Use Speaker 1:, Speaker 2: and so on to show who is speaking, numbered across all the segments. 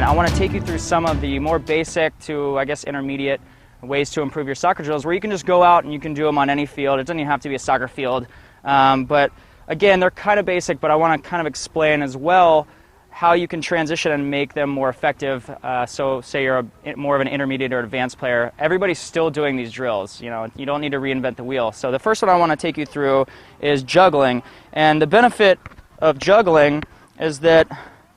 Speaker 1: and I want to take you through some of the more basic to, I guess, intermediate ways to improve your soccer drills, where you can just go out and you can do them on any field. It doesn't even have to be a soccer field. But again, they're kind of basic, but I want to kind of explain as well how you can transition and make them more effective. So say you're more of an intermediate or advanced player, everybody's still doing these drills. You know, you don't need to reinvent the wheel. So the first one I want to take you through is juggling. And the benefit of juggling is that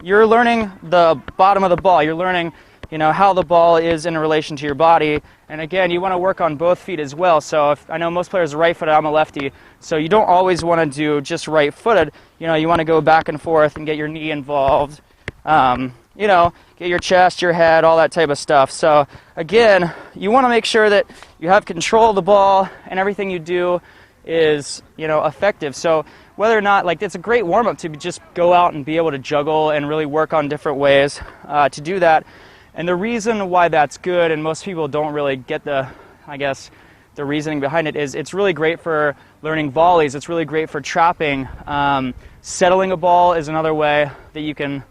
Speaker 1: you're learning the bottom of the ball. You're learning, you know, how the ball is in relation to your body. And again, you want to work on both feet as well. So if, I know most players are right-footed, I'm a lefty, so you don't always want to do just right-footed. You know, you want to go back and forth and get your knee involved. You know, get your chest, your head, all that type of stuff. So again, you want to make sure that you have control of the ball and everything you do is, you know, effective. So whether or not, like, it's a great warm-up to just go out and be able to juggle and really work on different ways to do that. And the reason why that's good, and most people don't really get the, I guess, the reasoning behind it, is it's really great for learning volleys. It's really great for trapping. Settling a ball is another way that you can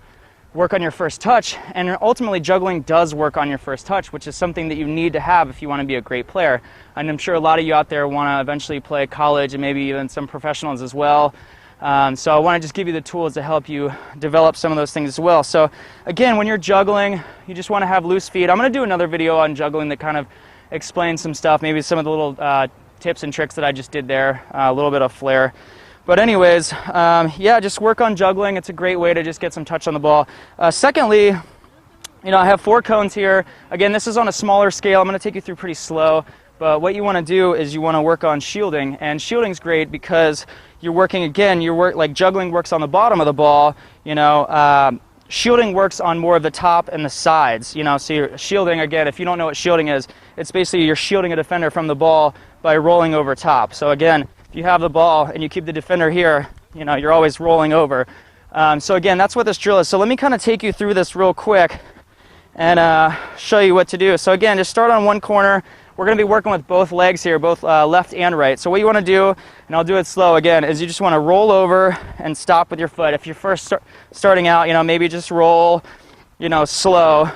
Speaker 1: work on your first touch. And ultimately, juggling does work on your first touch, which is something that you need to have if you want to be a great player. And I'm sure a lot of you out there want to eventually play college and maybe even some professionals as well. So I want to just give you the tools to help you develop some of those things as well. So again, when you're juggling, you just want to have loose feet. I'm going to do another video on juggling that kind of explains some stuff, maybe some of the little tips and tricks that I just did there, a little bit of flair. But anyways, yeah, just work on juggling. It's a great way to just get some touch on the ball. Secondly, you know, I have 4 cones here. Again, this is on a smaller scale. I'm going to take you through pretty slow. But what you want to do is you want to work on shielding. And shielding's great because you're working, again, like juggling works on the bottom of the ball, you know, shielding works on more of the top and the sides, you know. So you're shielding, again, if you don't know what shielding is, it's basically you're shielding a defender from the ball by rolling over top. So again, if you have the ball and you keep the defender here, you know, you're always rolling over. So again, that's what this drill is. So let me kind of take you through this real quick and show you what to do. So again, just start on one corner. We're going to be working with both legs here, both left and right. So what you want to do, and I'll do it slow again, is you just want to roll over and stop with your foot. If you're first starting out, you know, maybe just roll, you know, slow.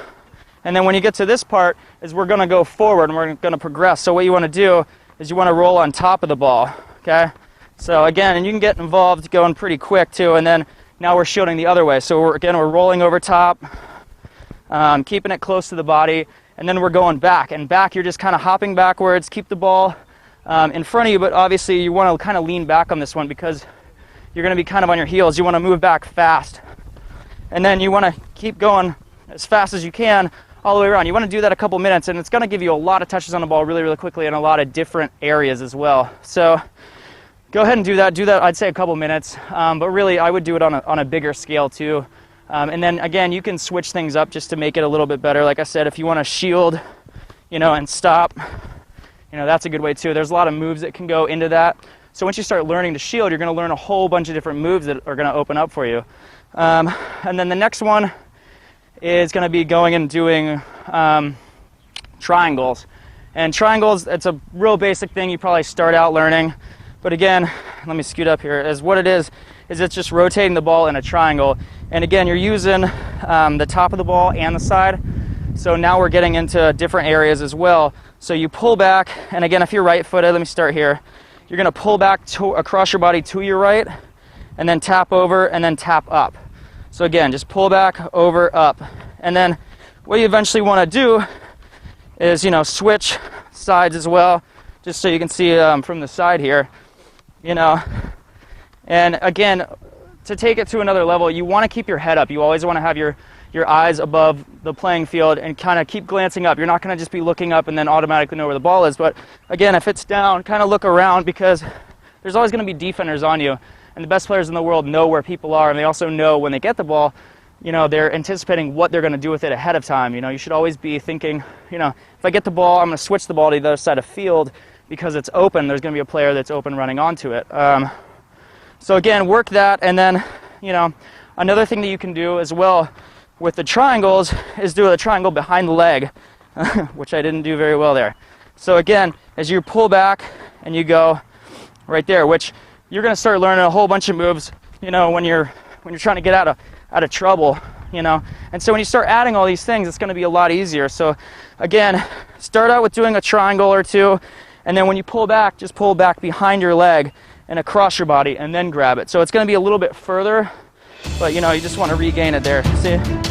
Speaker 1: And then when you get to this part, is we're going to go forward and we're going to progress. So what you want to do is you want to roll on top of the ball, okay? So again, and you can get involved going pretty quick too, and then now we're shielding the other way. So we're rolling over top, keeping it close to the body. And then we're going back, and back you're just kind of hopping backwards, keep the ball in front of you, but obviously you want to kind of lean back on this one because you're going to be kind of on your heels. You want to move back fast. And then you want to keep going as fast as you can all the way around. You want to do that a couple minutes, and it's going to give you a lot of touches on the ball really, really quickly in a lot of different areas as well. So go ahead and do that. Do that, I'd say, a couple minutes, but really I would do it on a bigger scale too. And then again, you can switch things up just to make it a little bit better. Like I said, if you want to shield, you know, and stop, you know, that's a good way too. There's a lot of moves that can go into that. So once you start learning to shield, you're going to learn a whole bunch of different moves that are going to open up for you. And then the next one is going to be going and doing triangles. And triangles, it's a real basic thing you probably start out learning. But again, let me scoot up here, is what it is it's just rotating the ball in a triangle. And again, you're using the top of the ball and the side. So now we're getting into different areas as well. So you pull back, and again, if you're right-footed, let me start here. You're going to pull back across your body to your right, and then tap over, and then tap up. So again, just pull back, over, up. And then what you eventually want to do is, you know, switch sides as well, just so you can see from the side here, you know. And again, to take it to another level, you want to keep your head up. You always want to have your eyes above the playing field and kind of keep glancing up. You're not going to just be looking up and then automatically know where the ball is. But again, if it's down, kind of look around, because there's always going to be defenders on you. And the best players in the world know where people are, and they also know when they get the ball, you know, they're anticipating what they're going to do with it ahead of time. You know, you should always be thinking, you know, if I get the ball, I'm going to switch the ball to the other side of the field because it's open. There's going to be a player that's open running onto it. So again, work that, and then, you know, another thing that you can do as well with the triangles is do a triangle behind the leg, which I didn't do very well there. So again, as you pull back and you go right there, which you're going to start learning a whole bunch of moves, you know, when you're trying to get out of trouble, you know. And so when you start adding all these things, it's going to be a lot easier. So again, start out with doing a triangle or two, and then when you pull back, just pull back behind your leg and across your body, and then grab it. So it's going to be a little bit further, but you know, you just want to regain it there. See?